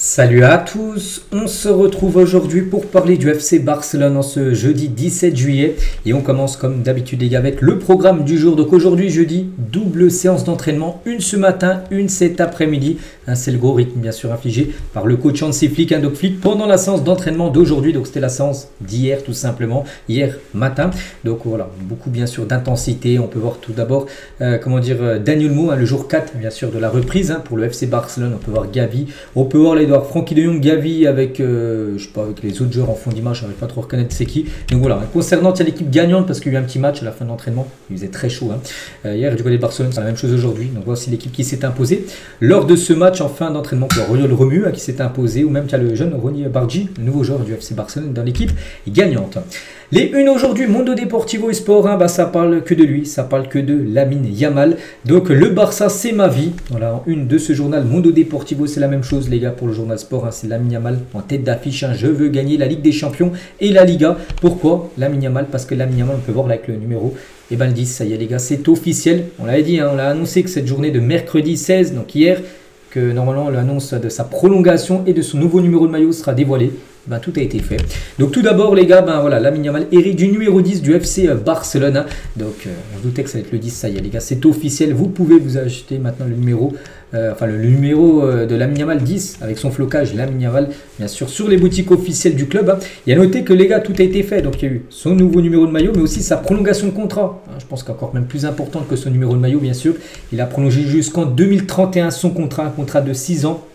Salut à tous, on se retrouve aujourd'hui pour parler du FC Barcelone en ce jeudi 17 juillet et on commence comme d'habitude les gars avec le programme du jour. Donc aujourd'hui jeudi, double séance d'entraînement, une ce matin, une cet après-midi. C'est le gros rythme bien sûr infligé par le coach Hansi Flick, Doc Flick pendant la séance d'entraînement d'aujourd'hui. Donc c'était la séance d'hier tout simplement, hier matin. Donc voilà, beaucoup bien sûr d'intensité. On peut voir tout d'abord Dani Olmo, le jour 4 bien sûr de la reprise pour le FC Barcelone. On peut voir Gavi, on peut voir Frenkie de Jong, Gavi avec, avec les autres joueurs en fond d'image, je n'arrive pas trop à reconnaître c'est qui. Donc voilà, concernant l'équipe gagnante, parce qu'il y a eu un petit match à la fin de l'entraînement, il faisait très chaud. Hier, du côté de Barcelone, c'est la même chose aujourd'hui. Donc voici l'équipe qui s'est imposée lors de ce match en fin d'entraînement. Le Romu qui s'est imposé, ou même qu'il y a le jeune Ronny Bargi, le nouveau joueur du FC Barcelone dans l'équipe gagnante. Les unes aujourd'hui, Mundo Deportivo et Sport, ça parle que de lui, ça parle que de Lamine Yamal. Donc le Barça, c'est ma vie. Voilà, en une de ce journal, Mundo Deportivo, c'est la même chose les gars pour le journal Sport. C'est Lamine Yamal en tête d'affiche. Je veux gagner la Ligue des Champions et la Liga. Pourquoi Lamine Yamal? Parce que Lamine Yamal, on peut voir là avec le numéro. Et le 10, ça y est les gars, c'est officiel. On l'avait dit, on l'a annoncé que cette journée de mercredi 16, donc hier, que normalement l'annonce de sa prolongation et de son nouveau numéro de maillot sera dévoilée. Tout a été fait. Donc tout d'abord les gars, Lamine Yamal hérite du numéro 10 du FC Barcelone. Donc on se doutait que ça allait être le 10, ça y est les gars, c'est officiel. Vous pouvez vous acheter maintenant le numéro, le numéro de Lamine Yamal 10 avec son flocage Lamine Yamal, bien sûr, sur les boutiques officielles du club. Il y a noté que les gars, tout a été fait. Donc il y a eu son nouveau numéro de maillot, mais aussi sa prolongation de contrat. Je pense qu'encore même plus important que son numéro de maillot, bien sûr. Il a prolongé jusqu'en 2031 son contrat, un contrat de 6 ans.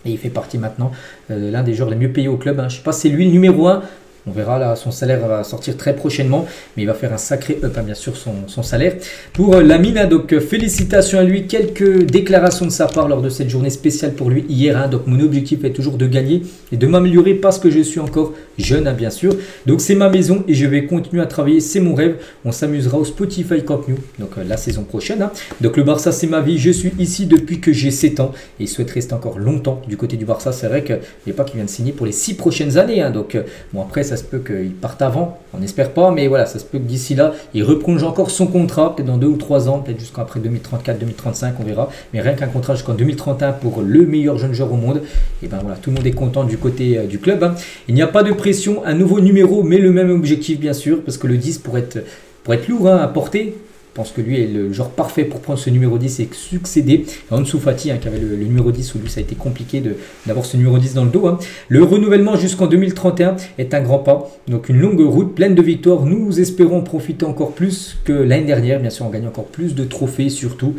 Et il fait partie maintenant l'un des joueurs les mieux payés au club. Je ne sais pas si c'est lui le numéro 1. On verra là, son salaire va sortir très prochainement. Mais il va faire un sacré up, bien sûr, son salaire. Pour Lamine, donc félicitations à lui. Quelques déclarations de sa part lors de cette journée spéciale pour lui hier. Donc mon objectif est toujours de gagner et de m'améliorer parce que je suis encore jeune, bien sûr. Donc c'est ma maison et je vais continuer à travailler. C'est mon rêve. On s'amusera au Spotify Camp Nou. Donc la saison prochaine. Donc le Barça, c'est ma vie. Je suis ici depuis que j'ai 7 ans. Et il souhaite rester encore longtemps du côté du Barça. C'est vrai qu'il n'est pas qu'il vient de signer pour les 6 prochaines années. Donc bon, après, ça se peut qu'il parte avant, on n'espère pas, mais voilà, ça se peut que d'ici là, il reprolonge encore son contrat, peut-être dans 2 ou 3 ans, peut-être jusqu'après 2034-2035, on verra, mais rien qu'un contrat jusqu'en 2031 pour le meilleur jeune joueur au monde, et voilà, tout le monde est content du côté du club. Il n'y a pas de pression, un nouveau numéro, mais le même objectif bien sûr, parce que le 10 pour être lourd à porter. Je pense que lui est le genre parfait pour prendre ce numéro 10 et succéder à Ansu Fati qui avait le numéro 10 où lui ça a été compliqué d'avoir ce numéro 10 dans le dos. Le renouvellement jusqu'en 2031 est un grand pas, donc une longue route pleine de victoires. Nous espérons profiter encore plus que l'année dernière, bien sûr en gagnant encore plus de trophées surtout.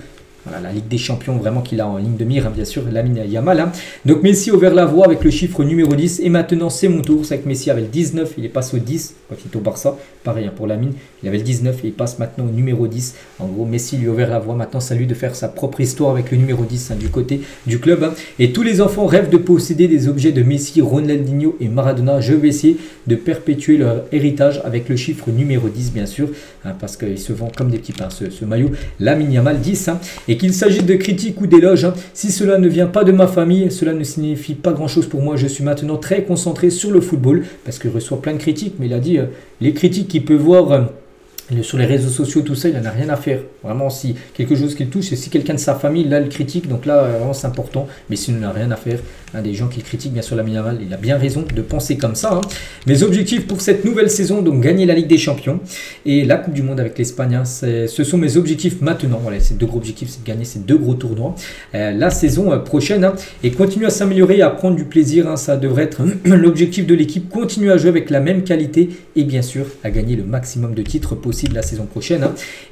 Voilà, la Ligue des Champions vraiment qu'il a en ligne de mire, bien sûr, Lamine Yamal. Donc Messi a ouvert la voie avec le chiffre numéro 10 et maintenant c'est mon tour. C'est que Messi avait le 19, il est passé au 10 quand il est au Barça. Pareil pour Lamine, il avait le 19 et il passe maintenant au numéro 10. En gros, Messi lui a ouvert la voie. Maintenant, c'est à lui de faire sa propre histoire avec le numéro 10 du côté du club. Et tous les enfants rêvent de posséder des objets de Messi, Ronaldinho et Maradona. Je vais essayer de perpétuer leur héritage avec le chiffre numéro 10, bien sûr, parce qu'il se vend comme des petits pains, ce maillot Lamine Yamal 10. Et qu'il s'agisse de critiques ou d'éloges, si cela ne vient pas de ma famille, cela ne signifie pas grand-chose pour moi. Je suis maintenant très concentré sur le football, parce qu'il reçoit plein de critiques, mais il a dit les critiques qu'il peut voir sur les réseaux sociaux, tout ça, il n'en a rien à faire. Vraiment, si quelque chose qu'il touche, et si quelqu'un de sa famille, là, le critique, donc là, vraiment, c'est important. Mais s'il n'en a rien à faire, des gens qui le critiquent, bien sûr, Lamine Yamal, il a bien raison de penser comme ça. Mes objectifs pour cette nouvelle saison, donc gagner la Ligue des Champions et la Coupe du Monde avec l'Espagne, ce sont mes objectifs maintenant. Voilà, ces 2 gros objectifs, c'est de gagner ces 2 gros tournois la saison prochaine et continuer à s'améliorer et à prendre du plaisir. Ça devrait être l'objectif de l'équipe, continuer à jouer avec la même qualité et bien sûr à gagner le maximum de titres possible la saison prochaine.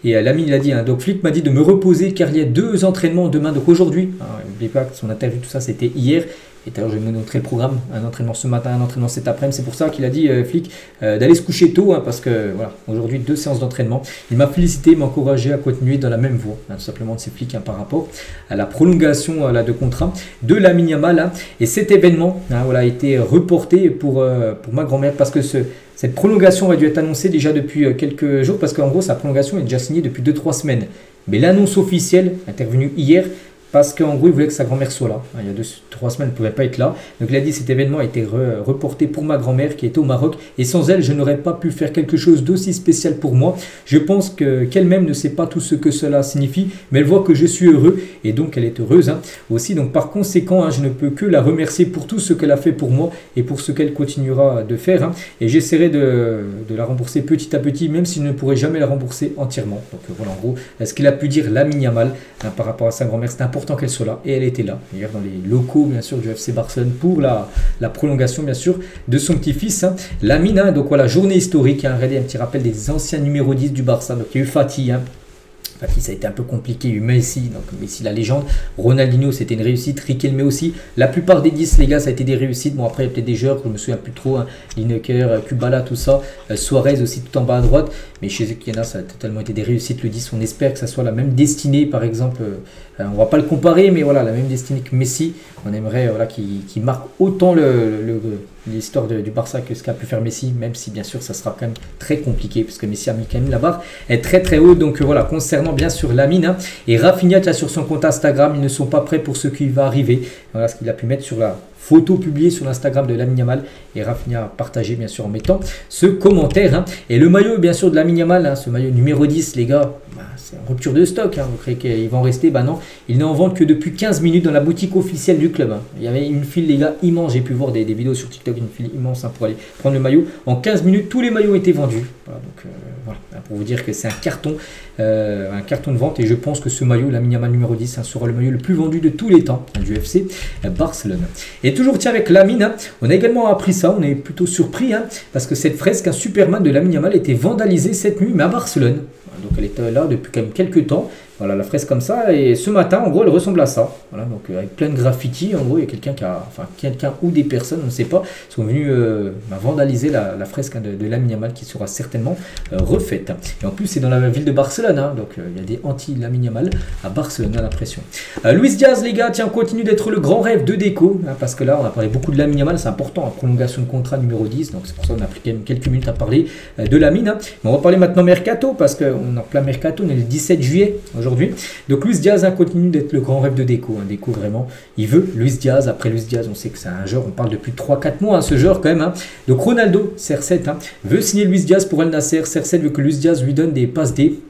Et Lamine, il a dit, Doc Flick m'a dit de me reposer car il y a 2 entraînements demain. Donc aujourd'hui, n'oubliez pas que son interview, tout ça, c'était hier. Et d'ailleurs, je vais vous montrer le programme, un entraînement ce matin, un entraînement cet après-midi. C'est pour ça qu'il a dit, Flick, d'aller se coucher tôt, parce que voilà, aujourd'hui, 2 séances d'entraînement. Il m'a félicité, m'a encouragé à continuer dans la même voie, tout simplement de ses Flick par rapport à la prolongation de contrat de Lamine Yamal. Et cet événement a été reporté pour ma grand-mère parce que cette prolongation a dû être annoncée déjà depuis quelques jours parce qu'en gros, sa prolongation est déjà signée depuis 2-3 semaines. Mais l'annonce officielle, intervenue hier, parce qu'en gros, il voulait que sa grand-mère soit là. Il y a 3 semaines, elle ne pouvait pas être là. Donc il a dit cet événement a été reporté pour ma grand-mère qui était au Maroc. Et sans elle, je n'aurais pas pu faire quelque chose d'aussi spécial pour moi. Je pense qu'elle-même ne sait pas tout ce que cela signifie, mais elle voit que je suis heureux. Et donc elle est heureuse aussi. Donc par conséquent, je ne peux que la remercier pour tout ce qu'elle a fait pour moi et pour ce qu'elle continuera de faire. Et j'essaierai de la rembourser petit à petit, même si je ne pourrai jamais la rembourser entièrement. Donc voilà en gros ce qu'il a pu dire Lamine Yamal par rapport à sa grand-mère. C'est important qu'elle soit là et elle était là hier dans les locaux bien sûr du FC Barcelone pour la prolongation bien sûr de son petit-fils Lamine. Donc voilà, journée historique, regardez un petit rappel des anciens numéros 10 du Barça. Donc il y a eu Fatih, ça a été un peu compliqué. Il y a eu Messi, donc Messi la légende. Ronaldinho, c'était une réussite. Riquelme aussi. La plupart des 10, les gars, ça a été des réussites. Bon, après, il y a peut-être des joueurs que je me souviens plus trop. Lineker, Kubala, tout ça. Suarez aussi, tout en bas à droite. Mais chez eux, il y en a, ça a totalement été des réussites. Le 10, on espère que ça soit la même destinée, par exemple. On va pas le comparer, mais voilà, la même destinée que Messi. On aimerait voilà, qu'il marque autant l'histoire du Barça que ce qu'a pu faire Messi, même si bien sûr ça sera quand même très compliqué puisque Messi a mis quand même la barre est très très haut. Donc voilà, concernant bien sûr Lamine et Rafinha qui a sur son compte Instagram, ils ne sont pas prêts pour ce qui va arriver. Voilà ce qu'il a pu mettre sur la photo publiée sur l'Instagram de Lamine Yamal et Rafinha a partagé bien sûr en mettant ce commentaire. Et le maillot bien sûr de Lamine Yamal, ce maillot numéro 10 les gars, c'est en rupture de stock. Vous croyez qu'il va en rester? Non, il n'est en vente que depuis 15 minutes dans la boutique officielle du club. Il y avait une file les gars immense, j'ai pu voir des vidéos sur TikTok, une file immense pour aller prendre le maillot. En 15 minutes tous les maillots étaient vendus. Voilà, donc voilà, pour vous dire que c'est un carton de vente et je pense que ce maillot, Lamine Yamal numéro 10, sera le maillot le plus vendu de tous les temps du FC Barcelone. Et toujours tiens avec Lamine, on a également appris ça, on est plutôt surpris parce que cette fresque, un Superman de Lamine Yamal était vandalisée cette nuit mais à Barcelone. Donc elle était là depuis quand même quelques temps. Voilà la fresque comme ça. Et ce matin, en gros, elle ressemble à ça. Voilà, donc avec plein de graffitis. En gros, il y a quelqu'un ou des personnes, on ne sait pas, sont venus vandaliser la fresque de Lamine Yamal qui sera certainement refaite. Et en plus, c'est dans la ville de Barcelone. Donc il y a des anti-Lamine Yamal à Barcelone, on a l'impression. Luis Diaz, les gars, tiens, continue d'être le grand rêve de Deco. Parce que là, on a parlé beaucoup de Lamine Yamal. C'est important, prolongation de contrat numéro 10. Donc c'est pour ça qu'on a pris quand même quelques minutes à parler de Lamine. Mais on va parler maintenant Mercato parce qu'on est en plein Mercato. On est le 17 juillet aujourd'hui. Donc Luis Diaz continue d'être le grand rêve de Deco. Deco vraiment, il veut Luis Diaz. Après Luis Diaz, on sait que c'est un joueur, on parle depuis 3-4 mois, ce joueur quand même. Donc Ronaldo, CR7, veut signer Luis Diaz pour Al Nasser. CR7 veut que Luis Diaz lui donne des passes D.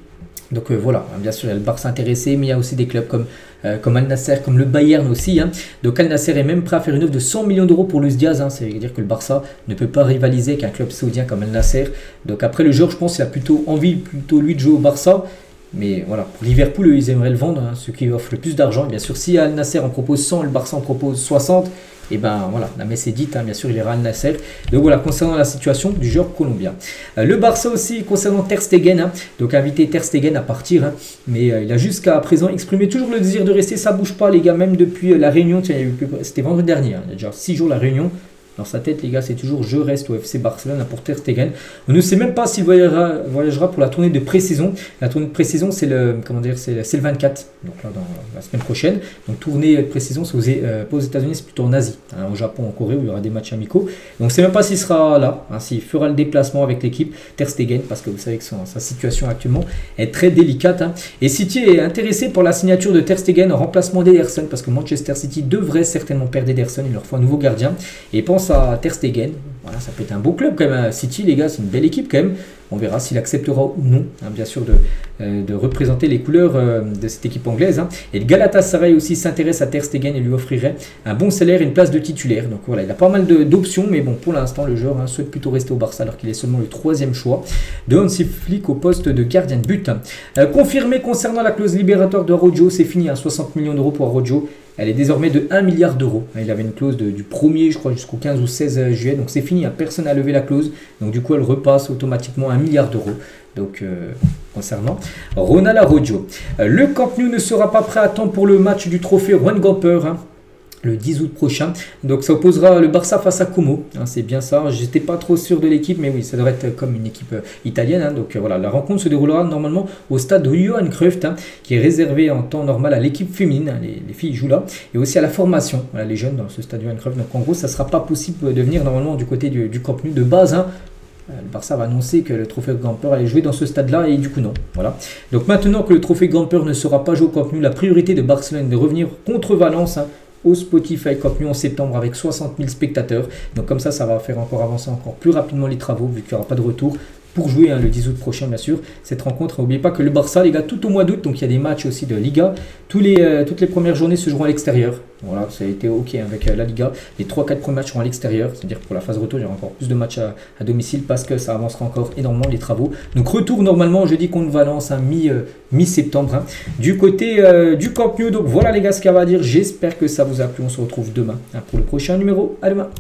Donc voilà, bien sûr, il y a le Barça intéressé, mais il y a aussi des clubs comme Al Nasser, comme le Bayern aussi. Donc Al Nasser est même prêt à faire une offre de 100 millions d'euros pour Luis Diaz. C'est-à-dire que le Barça ne peut pas rivaliser avec un club saoudien comme Al Nasser. Donc après le joueur, je pense qu'il a plutôt envie, lui, de jouer au Barça. Mais voilà, pour Liverpool, ils aimeraient le vendre, ceux qui offrent le plus d'argent. Bien sûr, si Al Nasser en propose 100, le Barça en propose 60, et ben voilà, la messe est dite, bien sûr, il ira Al Nasser. Donc voilà, concernant la situation du joueur colombien. Le Barça aussi, concernant Ter Stegen, donc invité Ter Stegen à partir, mais il a jusqu'à présent exprimé toujours le désir de rester, ça bouge pas les gars, même depuis la réunion, c'était vendredi dernier, il y a déjà 6 jours la réunion. Dans sa tête, les gars, c'est toujours je reste au FC Barcelone pour Ter Stegen. On ne sait même pas s'il voyagera pour la tournée de pré-saison. La tournée de pré-saison, c'est le 24, donc là, dans la semaine prochaine. Donc, tournée de pré-saison, c'est pas aux États-Unis, c'est plutôt en Asie, au Japon, en Corée, où il y aura des matchs amicaux. Donc, on ne sait même pas s'il sera là, s'il fera le déplacement avec l'équipe Ter Stegen, parce que vous savez que sa situation actuellement est très délicate. Et City est intéressé pour la signature de Ter Stegen en remplacement d'Ederson, parce que Manchester City devrait certainement perdre Ederson, il leur faut un nouveau gardien. Et pense à Ter Stegen, voilà, ça peut être un beau club quand même. City, les gars, c'est une belle équipe quand même. On verra s'il acceptera ou non, bien sûr, de représenter les couleurs de cette équipe anglaise. Et le Galatasaray aussi s'intéresse à Ter Stegen et lui offrirait un bon salaire et une place de titulaire. Donc voilà, il a pas mal d'options, mais bon, pour l'instant, le joueur souhaite plutôt rester au Barça alors qu'il est seulement le 3e choix de Hansi Flick au poste de gardien de but. Confirmé concernant la clause libératoire de Araujo, c'est fini, 60 millions d'euros pour Araujo. Elle est désormais de 1 milliard d'euros. Il avait une clause du 1er, je crois, jusqu'au 15 ou 16 juillet. Donc c'est fini, personne n'a levé la clause. Donc du coup, elle repasse automatiquement à 1 milliard d'euros. Donc concernant Ronald Araujo. Le Camp Nou ne sera pas prêt à temps pour le match du trophée Juan Gamper. Le 10 août prochain. Donc ça opposera le Barça face à Como. C'est bien ça. J'étais pas trop sûr de l'équipe, mais oui, ça devrait être comme une équipe italienne. Donc voilà, la rencontre se déroulera normalement au stade de Johan Cruyff, qui est réservé en temps normal à l'équipe féminine. Les filles jouent là. Et aussi à la formation. Voilà, les jeunes dans ce stade Johan Cruyff. Donc en gros, ça sera pas possible de venir normalement du côté du Camp Nou de base. Le Barça va annoncer que le trophée Gamper allait jouer dans ce stade-là et du coup non. Voilà. Donc maintenant que le trophée Gamper ne sera pas joué au Camp Nou, la priorité de Barcelone est de revenir contre Valence au Spotify Camp Nou en septembre avec 60 000 spectateurs. Donc comme ça va faire encore avancer encore plus rapidement les travaux vu qu'il n'y aura pas de retour pour jouer le 10 août prochain bien sûr cette rencontre. N'oubliez pas que le Barça les gars tout au mois d'août, donc il y a des matchs aussi de Liga, toutes les premières journées se joueront à l'extérieur. Voilà, ça a été ok avec la Liga. Les 3-4 premiers matchs seront à l'extérieur, c'est-à-dire que pour la phase retour il y aura encore plus de matchs à domicile parce que ça avancera encore énormément les travaux. Donc retour normalement jeudi contre Valence mi-septembre du côté du Camp Nou. Donc voilà les gars ce qu'il y a à dire, j'espère que ça vous a plu, on se retrouve demain pour le prochain numéro. À demain.